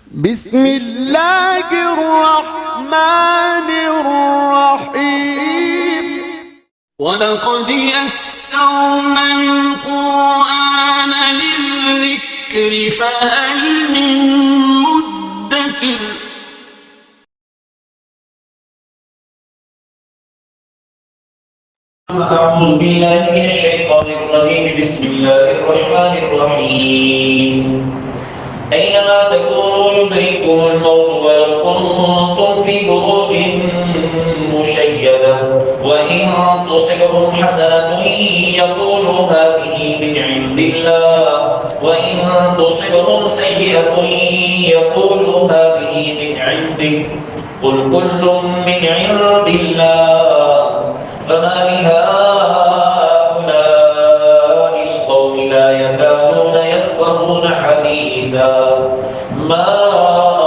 بسم الله الرحمن الرحيم وَلَقَدْ يَسَّرْنَا الْقُرْآنَ لِلذِّكْرِ فَهَلْ مِن مُّدَّكِرٍ أعوذ بالله من الشيطان الرجيم بسم الله الرحمن الرحيم أينما تكونوا يدرككم الموت ولو كنتم في بروج مشيدة وإن تصبهم حسنة يقولوا هذه من عند الله وإن تصبهم سيئة يقولوا هذه من عندك قل كل من عند الله فما لهؤلاء القوم لا يكادون يفقهون حديثا ما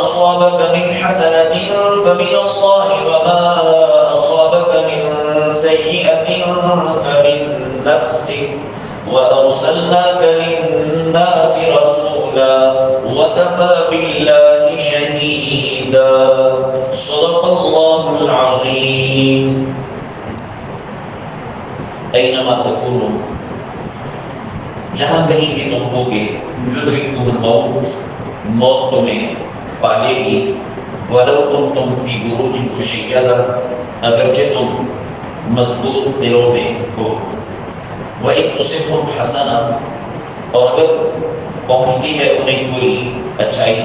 أصابك من حسنة فمن الله وما أصابك من سيئة فمن نفسك وأرسلناك للناس رسولا وكفى بالله شهيدا صدق الله العظيم اینما تکونو جہاں کہیں بھی تم ہوگے یدرککم الموت موت تمہیں پالے گی ولو کنتم فی بروج مشیدہ اگرچہ تم مضبوط دلوں میں ہو وَإِن تُصِبْهُمْ حَسَنَةٌ اور اگر پہنچتی ہے انہیں کوئی اچھائی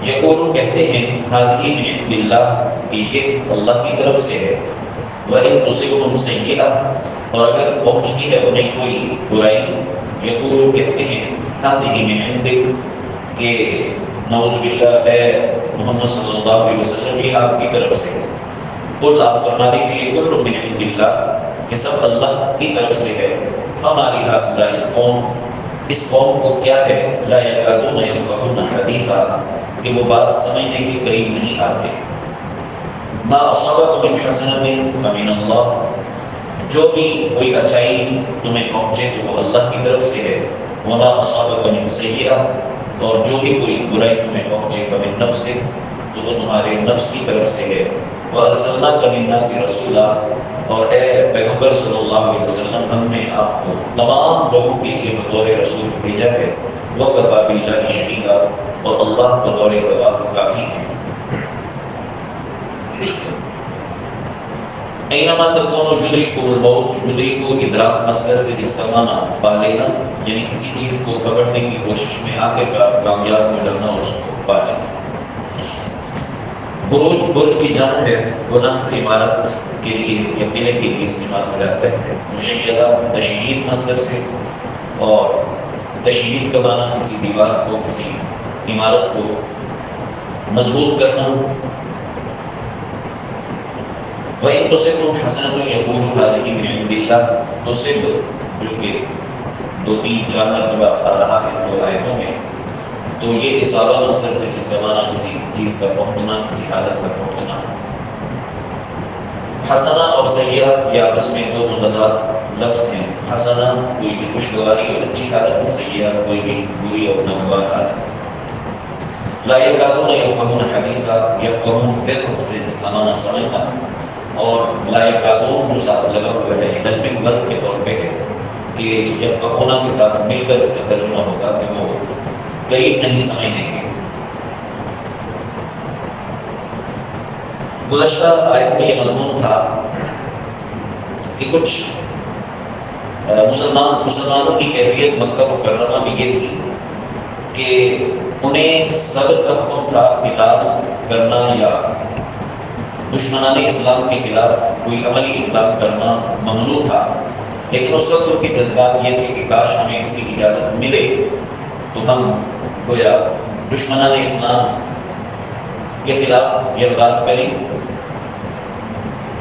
یقولو کہتے ہیں هَذِهِ مِنْ عِنْدِ اللَّهِ کہ یہ اللہ کی طرف سے ہے وَإِن تُصِبْهُمْ سَيِّئَةٌ اور اگر پہنچتی ہے انہیں کوئی برائی یقولو کہتے ہیں هَذِهِ مِنْ عِنْدِكَ کہ نعوذ باللہ اے محمد صلی اللہ علیہ وسلم یہ آپ کی طرف سے ہے قل آپ فرما دیجئے كُلٌّ مِنْ عِنْدِ اللَّهِ کہ سب اللہ کی طرف سے ہے فَمَا لِهَؤُلَاءِ الْقَوْمِ اس قوم کو کیا ہے لَا يَكَادُونَ يَفْقَهُونَ حَدِيثًا کہ وہ بات سمجھنے کے قریب نہیں آتے ما اصابک من حسنت فمن اللہ جو بھی کوئی اچھائی تمہیں پہنچے تو وہ اللہ کی طرف سے ہے وما اصابک من سیئہ اور جو بھی کوئی برائی تمہیں پہنچے فمن نفسک تو وہ تمہارے نفس کی طرف سے ہے وارسلناک للناس رسولا اور اے پیغمبر صلی اللہ علیہ وسلم ہم نے آپ کو تمام لوگوں کے لیے بطور رسول بھیجا ہے وکفی باللہ شہیدا اور اللہ بطور گواہ کافی ہے اینما تکونوا یدرککم الموت یدرکو ادراک مصدر سے جس کا معنی پا لینا یعنی کسی چیز کو پکڑنے کی کوشش میں آخر کا کامیاب میں ڈرنا اور اس کو پا لینا بروج برج کی جان ہے بلند عمارت کے لیے یا قلعے کے لیے استعمال ہو جاتا ہے مشیدہ تشیید مصدر سے اور تشیید کا معنی کسی دیوار کو کسی عمارت کو مضبوط کرنا وَإِن تُصِبْهُمْ حَسَنَةٌ يَقُولُوا هَذِهِ مِنْ عِنْدِ اللَّهِ تصب جو کہ 2-3-4 مرتبہ آ رہا ہے دو آیتوں میں تو یہ اصابہ مصدر سے جس کا معنی کسی چیز کا پہنچنا کسی حالت کا پہنچنا حسنہ اور سیئہ یا آپس میں دو متضاد لفظ ہیں حسنہ کوئی بھی خوشگواری اور اچھی حالت سیئہ کوئی بھی بری اور ناگوار حالت لا یکادون یفقهون حدیثا یفقهون فقہ سے جس کا معنی سمجھنا اور لا یکادون جو ساتھ لگا ہوا ہے ہیلپنگ ورب کے طور پہ ہے کہ یفقہون کے ساتھ مل کر اس کا ترجمہ ہوگا کہ وہ قریب نہیں سمجھنے کے گزشتہ آیت میں یہ مضمون تھا کہ کچھ مسلمانوں کی کیفیت مکہ مکرمہ میں یہ تھی کہ انہیں صبر کا حکم تھا قتال کرنا یا دشمنان اسلام کے خلاف کوئی عملی اقدام کرنا ممنوع تھا لیکن اس وقت ان کے جذبات یہ تھے کہ کاش ہمیں اس کی اجازت ملے تو ہم گویا دشمنان اسلام کے خلاف اقدام کریں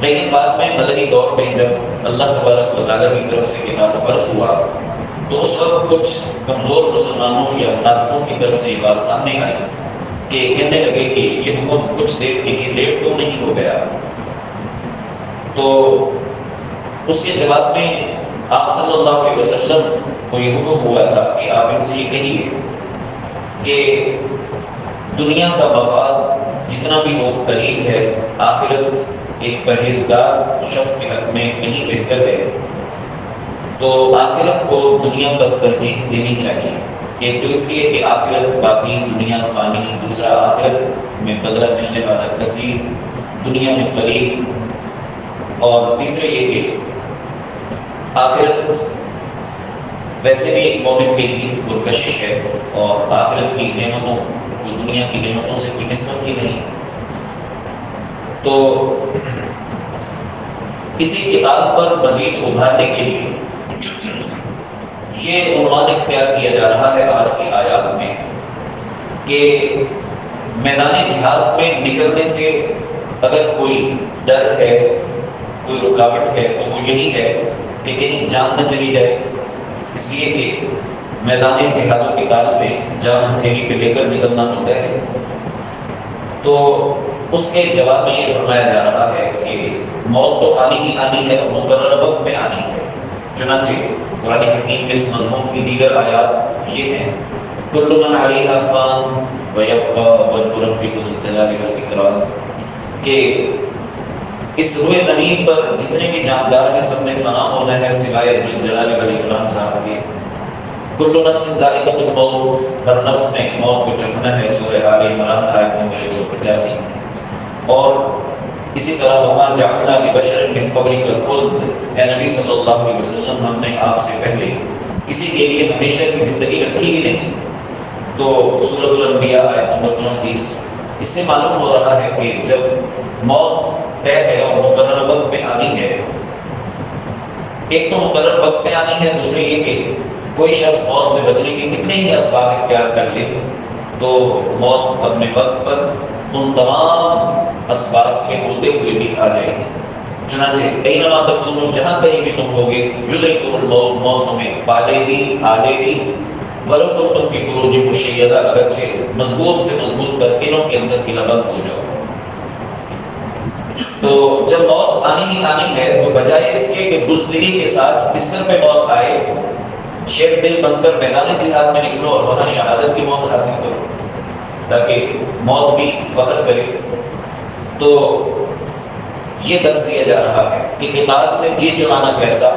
لیکن بعد میں مدنی دور میں جب اللہ تبارک و تعالیٰ کی طرف سے قتال فرض ہوا تو اس وقت کچھ کمزور مسلمانوں یا منافقوں کی طرف سے یہ بات سامنے آئی کہ کہنے لگے کہ یہ حکم کچھ دیر کے لیے لیٹ کیوں نہیں ہو گیا تو اس کے جواب میں آپ صلی اللہ علیہ وسلم کو یہ حکم ہوا تھا کہ آپ ان سے یہ کہیے کہ دنیا کا مفاد جتنا بھی وہ قریب ہے، آخرت ایک پرہیزگار شخص کے حق میں کہیں بہتر ہے، تو آخرت کو دنیا پر ترجیح دینی چاہیے۔ ایک تو اس لیے کہ آخرت باقی، دنیا فانی، دوسرا آخرت میں بدلہ ملنے والا کثیر، دنیا میں قلیل، اور تیسرے یہ کہ آخرت ویسے بھی ایک مومن کے لیے پرکشش ہے، اور آخرت کی نعمتوں جو دنیا کی نعمتوں سے کوئی نسبت ہی نہیں۔ تو اسی کتاب پر مزید ابھارنے کے لیے یہ عنوان اختیار کیا جا رہا ہے آج کی آیات میں کہ میدان جہاد میں نکلنے سے اگر کوئی ڈر ہے، کوئی رکاوٹ ہے، تو وہ یہی ہے کہ کہیں جان نہ چلی جائے، اس لیے کہ میدان جہاد و قتال میں جان ہتھیلی پہ لے کر نکلنا ہوتا ہے۔ تو اس کے جواب میں یہ فرمایا جا رہا ہے کہ موت تو آنی ہی آنی ہے اور مقررہ وقت میں آنی ہے۔ چنانچہ قرآن حکیم میں اس مضمون کی دیگر آیات یہ ہیں، کل من علیہا فان ویبقی وجہ ربک ذو الجلال والاکرام، کہ اس روئے زمین پر جتنے بھی جاندار ہیں سب نے فنا ہونا ہے سوائے ذو الجلال والاکرام ذات کے۔ کل نفس ذائقۃ الموت، ہر نفس نے موت کو چکھنا ہے، سورہ آل عمران آیت نمبر 185۔ اور اسی طرح وما جعلنا لبشر من قبلک الخلد، اے نبی صلی اللہ علیہ وسلم ہم نے آپ سے پہلے کسی کے لیے ہمیشہ کی زندگی رکھی ہی نہیں۔ تو سورۃ الانبیاء آیت نمبر 34۔ اس سے معلوم ہو رہا ہے کہ جب موت طے ہے اور مقررہ وقت پہ آنی ہے، ایک تو مقرر وقت پہ آنی ہے، دوسرے یہ کہ کوئی شخص موت سے بچنے کے کتنے ہی اسباب اختیار کر لے تو موت اپنے وقت پر ان تمام اسباب کے ہوتے ہوئے بھی آ جائے گی۔ چنانچہ اینما تکونوا، جہاں کہیں بھی تم ہوگے، یدرککم الموت، موت تمہیں پالے گی، آلے گی، ولو کنتم فی بروج مشیدہ، اگرچہ مضبوط سے مضبوط ترکینوں کے اندر کی لبند ہو جاؤ۔ تو جب موت آنی ہی آنی ہے تو بجائے اس کے کہ بزدلی کے ساتھ بستر پہ موت آئے، شیر دل بن کر میدان جہاد میں نکلو اور وہاں شہادت کی موت حاصل کرو تاکہ موت بھی فخر کرے۔ تو یہ درس دیا جا رہا ہے کہ قتال سے جی چرانا کیسا،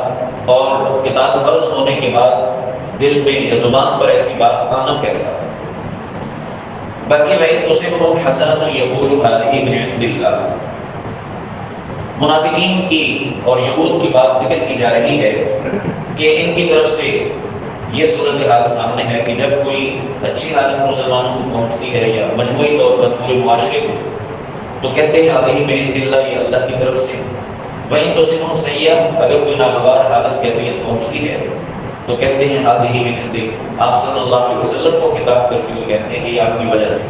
اور قتال فرض ہونے کے بعد دل میں یا زبان پر ایسی بات آنا کیسا۔ باقی وَإِن تُصِبْهُمْ حَسَنَةٌ يَقُولُوا هَٰذِهِ مِنْ عِندِ اللَّهِ، منافقین کی اور یہود کی بات ذکر کی جا رہی ہے کہ ان کی طرف سے یہ صورتحال سامنے ہے کہ جب کوئی اچھی حالت مسلمانوں کو پہنچتی ہے یا مجموعی طور پر پورے معاشرے کو، تو کہتے ہیں هَٰذِهِ مِنْ عِندِ اللَّهِ، یہ اللہ کی طرف سے۔ وَإِن تُصِبْهُمْ سَیِّئَةٌ، اگر کوئی ناگوار حالت کیفیت پہنچتی ہے تو کہتے ہیں هَٰذِهِ مِنْ عِندِکَ، آپ صلی اللہ علیہ وسلم کو خطاب کرتے ہوئے کہتے ہیں کہ یہ آپ کی وجہ سے،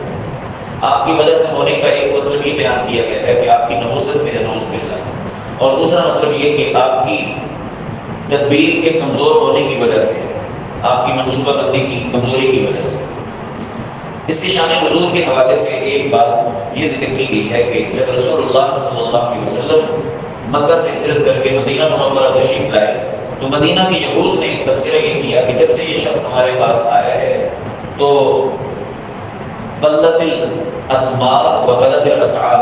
آپ کی وجہ سے ہونے کا ایک مطلب یہ بیان کیا گیا ہے کہ آپ کی نحوست سے ہے، نعوذ باللہ، اور دوسرا مطلب یہ کہ آپ کی تدبیر کے کمزور ہونے کی وجہ سے، آپ کی منصوبہ بندی کی کمزوری کی وجہ سے۔ اس کے شان نزول کے حوالے سے ایک بات یہ ذکر کی گئی ہے کہ جب رسول اللہ صلی اللہ علیہ وسلم مکہ سے ہجرت کر کے مدینہ منورہ تشریف لائے تو مدینہ کے یہود نے تبصرہ یہ کیا کہ جب سے یہ شخص ہمارے پاس آیا ہے تو قلت الاسمار و غلت الاسعار،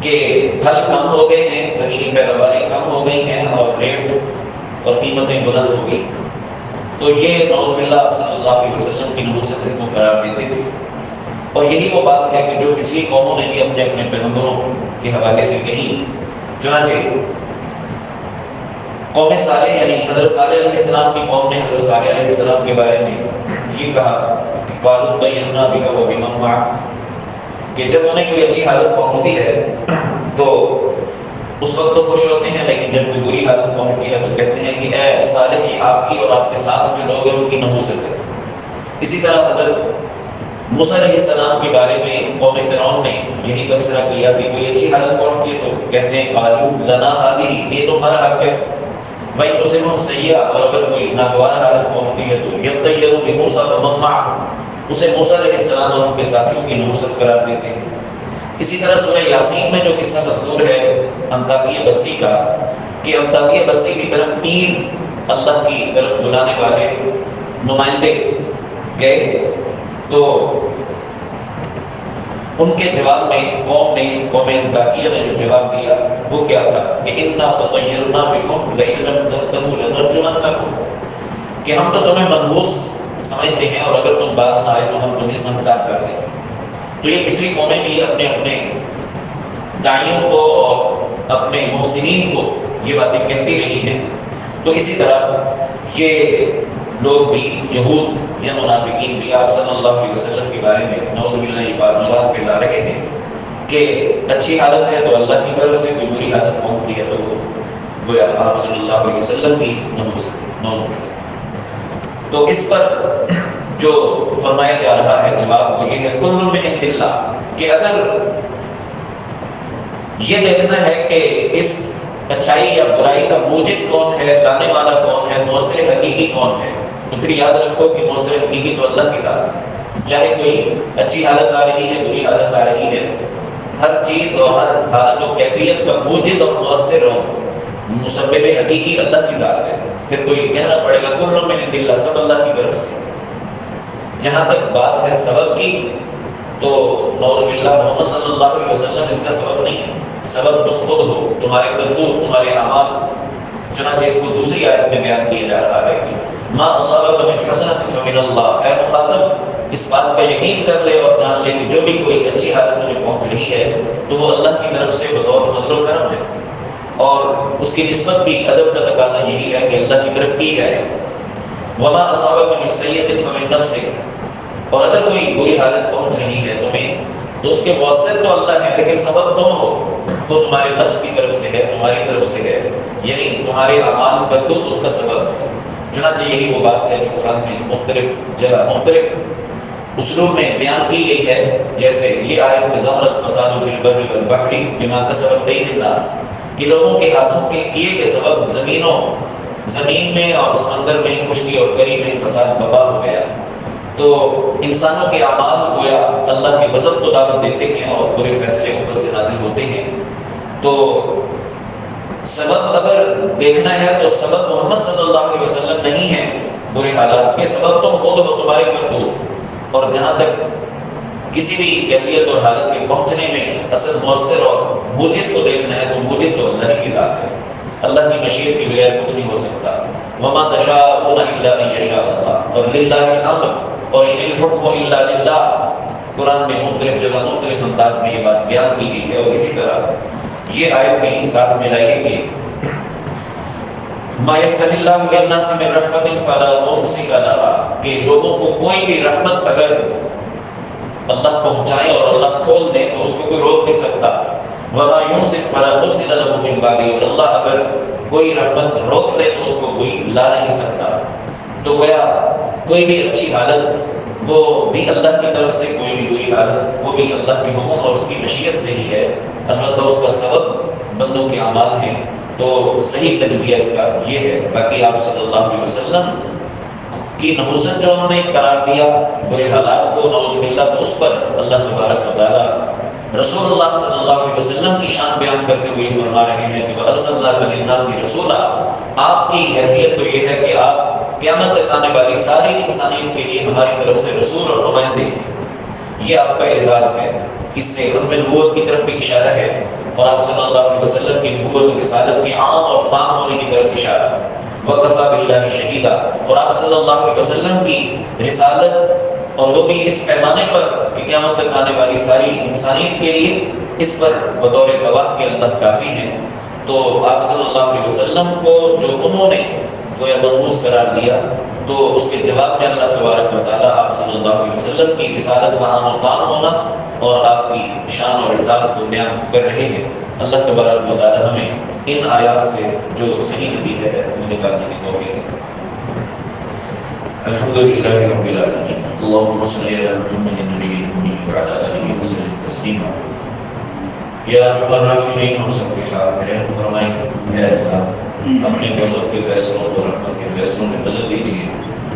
کہ پھل کم ہو گئے ہیں، زمینی پیداواریں کم ہو گئی ہیں اور ریٹ اور قیمتیں بلند ہو گئی۔ تو یہ نعوذ باللہ آپ صلی اللہ علیہ وسلم کی نبوت اس کو قرار دیتے تھے، اور یہی وہ بات ہے کہ جو پچھلی قوموں نے بھی اپنے اپنے پیغمبروں کے حوالے سے کہی۔ چنانچہ قوم صالح یعنی حضرت صالح علیہ السلام کی قوم نے حضرت صالح علیہ السلام کے بارے میں یہ کہا کہ قالوا طیرنا بک وبمن معک، کہ جب انہیں کوئی اچھی حالت پہنچتی ہے تو اس وقت تو خوش ہوتے ہیں، لیکن جب کوئی بری حالت پہنچتی ہے تو کہتے ہیں کہ اے صالح، آپ کی اور آپ کے ساتھ جو لوگ ہیں ان کی نحوست ہے۔ اسی طرح حضرت موسیٰ علیہ السلام کے بارے میں قوم فرعون نے یہی تبصرہ کیا کہ کوئی اچھی حالت پہنچتی ہے تو کہتے ہیں قالوا لنا هذه، یہ تو ہمارا حق ہے۔ وَإِن تُصِبْهُمْ سَیِّئَةٌ، اور اگر کوئی ناگوار حالت پہنچتی ہے تو یطیروا بموسیٰ ومن معه، اسے موسیٰ علیہ السلام اور ان کے ساتھیوں کی نحوست قرار دیتے ہیں۔ اسی طرح سورہ یاسین میں جو قصہ مذکور ہے انطاکیہ بستی کا، کہ انطاکیہ بستی کی طرف 3 اللہ کی طرف بلانے والے نمائندے گئے، تو ان کے جواب میں قوم انطاکیہ نے جو جواب دیا وہ کیا تھا کہ انا تطیرنا بکم لئن لم تنتهوا لنرجمنکم، کہ ہم تو تمہیں منحوس سمجھتے ہیں اور اگر تم باز نہ آئے تو ہم تمہیں سنسار کر دیں۔ تو یہ پچھلی قومیں بھی اپنے اپنے داعیوں کو اور اپنے محسنین کو یہ باتیں کہتی رہی ہیں۔ تو اسی طرح یہ لوگ بھی، یہود یا منافقین بھی آپ صلی اللہ علیہ وسلم کے بارے میں نعوذ باللہ یہ بات مذاق پہ لا رہے ہیں کہ اچھی حالت ہے تو اللہ کی طرف سے، کوئی بری حالت پہنچتی ہے تو وہ گویا آپ صلی اللہ علیہ وسلم کی نعوذ باللہ۔ تو اس پر جو فرمایا جا رہا ہے جواب وہ یہ ہے کل من عند اللہ، کہ اگر یہ دیکھنا ہے کہ اس اچھائی یا برائی کا موجد کون ہے، لانے والا کون ہے، مؤثر حقیقی کون ہے، تو پھر یاد رکھو کہ مؤثر حقیقی تو اللہ کی ذات ہے۔ چاہے کوئی اچھی حالت آ رہی ہے، بری حالت آ رہی ہے، ہر چیز اور ہر حالت و کیفیت کا موجد اور مؤثر اور مسبب حقیقی اللہ کی ذات ہے۔ پھر تو یہ کہنا پڑے گا کل من عند اللہ، سب اللہ کی طرف سے۔ جہاں تک بات ہے سبب کی تو نعوذ باللہ محمد صلی اللہ علیہ وسلم اس کا سبب نہیں ہے، سبب تم خود ہو، تمہارے کرتوت، تمہارے اعمال۔ چنانچہ اس کو دوسری آیت میں بیان کیا جا رہا ہے کہ ما اصابک من حسنۃ فمن اللہ، اے مخاطب اس بات کا یقین کر لے اور جان لے کہ جو بھی کوئی اچھی حالت تمہیں پہنچ رہی ہے تو وہ اللہ کی طرف سے بطور فضل و کرم ہے، اور اس کی نسبت بھی ادب کا تقاضا یہی ہے کہ اللہ کی طرف کی ہے۔ وما اصابک من سیئۃ فمن نفسک، اور اگر کوئی بری حالت پہنچ رہی ہے تمہیں تو اس کے مؤثر تو اللہ ہے، لیکن سبب تم ہو، وہ تمہارے نفس کی طرف سے ہے، تمہاری طرف سے ہے، یعنی تمہارے اعمال کرتوت اس کا سبب ہے۔ چنانچہ یہی وہ بات ہے جو قرآن میں مختلف جگہ مختلف اسلوب میں بیان کی گئی ہے، جیسے یہ آیت ظہر الفساد فی البر والبحر بما کسبت ایدی الناس، کہ لوگوں کے ہاتھوں کے کیے کے سبب زمین میں اور سمندر میں خشکی اور گری میں فساد بپا ہو گیا۔ تو انسانوں کے اعمال گویا اللہ کے غضب کو دعوت دیتے ہیں اور برے فیصلے اوپر سے نازل ہوتے ہیں۔ تو سبب اگر دیکھنا ہے تو سبب محمد صلی اللہ علیہ وسلم نہیں ہے برے حالات کے، سبب تم خود ہو، تمہارے کرتوت۔ اور جہاں تک کسی بھی کیفیت اور حالت کے پہنچنے میں اصل مؤثر اور موجد کو دیکھنا ہے تو موجد تو اللہ کی ذات ہے، اللہ کی مشیت کے بغیر کچھ نہیں ہو سکتا۔ وما تشاءون الا ان یشاء اللہ، اور للہ الامر اور ان الحکم الا للہ، قرآن میں مختلف جگہ مختلف انداز میں یہ بات بیان کی گئی ہے۔ اور اسی طرح یہ آیت بھی ساتھ ملائیے کہ ما یفتح اللہ للناس من رحمت فلا ممسک لها، کہ لوگوں کو کوئی بھی رحمت اگر اللہ پہنچائے اور اللہ کھول دے تو اس کو کوئی روک نہیں سکتا۔ وما یمسک فلا مرسل له من بعدہ، اور اللہ اگر کوئی رحمت روک دے تو اس کو کوئی لا نہیں سکتا۔ تو گویا کوئی بھی اچھی حالت وہ بھی اللہ کی طرف سے، کوئی بھی بری حالت وہ بھی اللہ کے حکم اور اس کی مشیت سے ہی ہے، البتہ اس کا سبب بندوں کے اعمال ہیں۔ تو صحیح تجزیہ اس کا یہ ہے۔ باقی آپ صلی اللہ علیہ وسلم کی نحوست جو انہوں نے قرار دیا برے حالات کو، نعوذ باللہ، تو اس پر اللہ تبارک و تعالی رسول اللہ صلی اللہ علیہ وسلم کی شان بیان کرتے ہوئے فرما رہے ہیں کہ وَأَرْسَلْنَاكَ لِلنَّاسِ رَسُولًا، آپ کی حیثیت تو یہ ہے کہ آپ قیامت تک آنے والی ساری انسانیت کے لیے ہماری طرف سے رسول اور نمائندے ہیں، یہ آپ کا اعزاز ہے۔ اس سے ختم نبوت کی طرف بھی اشارہ ہے، اور آپ صلی اللہ علیہ وسلم کی نبوت و رسالت کے عام اور تام ہونے کی طرف اشارہ ہے۔ وَكَفَى بِاللَّهِ شَهِيدًا، اور آپ صلی اللہ علیہ وسلم کی رسالت اور وہ بھی اس پیمانے پر کہ قیامت تک آنے والی ساری انسانیت کے لیے، اس پر بطور گواہ کے اللہ کافی ہیں۔ تو آپ صلی اللہ علیہ وسلم کو جو انہوں نے گویا منحوس قرار دیا، تو اس کے جواب میں اللہ تبارک و تعالیٰ آپ صلی اللہ علیہ وسلم کی رسالت کا عام و تام ہونا اور آپ کی شان اور اعزاز کو بیان کر رہے ہیں۔ اللہ تبارک و تعالیٰ ہمیں ان آیات سے جو صحیح نتیجہ ہے وہ نکالنے کی توفیق دے۔ الحمدللہ رب العالمین، اللہم صل علی محمد النبی الأمی وعلی آلہ وسلم تسلیما۔ یا ارحم الراحمین، ہم سب کے ساتھ رحم فرمائیں، اے اللہ اپنے غضب کے فیصلوں کو رحمت کے فیصلوں میں بدل دیجیے۔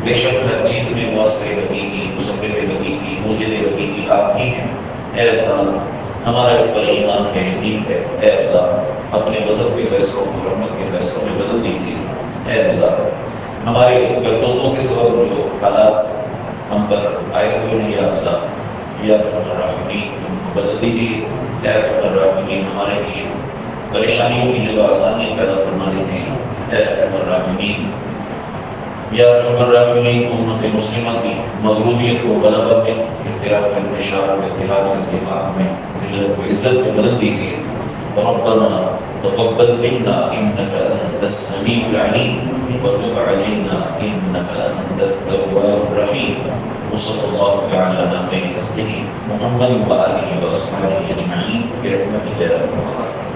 بے شک ہر چیز میں مؤثر حقیقی، مسبب حقیقی، موجد حقیقی آپ ہی ہیں۔ اے اللہ ہمارا اس پر ایمان ہے، یقین ہے، اے اللہ اپنے غضب کے فیصلوں کو رحمت کے فیصلوں میں بدل دیجیے۔ اے اللہ ہمارے کرتوتوں کے سبب جو حالات ہم پر آئے ہوئے ہیں، یا اللہ یا ارحم الراحمین دیجیے، اے ارحم الراحمین ہمارے لیے پریشانیوں کی جگہ آسانی پیدا فرما دیتے ہیں، اے ارحم الراحمین یا ارحم الراحمین امت مسلمہ کی مغلوبیت کو غلبہ میں، افتراق میں، انتشار میں، اتحاد میں، اتفاق میں، ذلت و عزت میں بدل دیجیے۔ ربنا تقبل منا انك انت السميع العليم وتب علينا انك انت التواب الرحيم وصلى الله تعالى على خير خلقه محمد واله واصحابه اجمعين برحمتك يا رب العالمين۔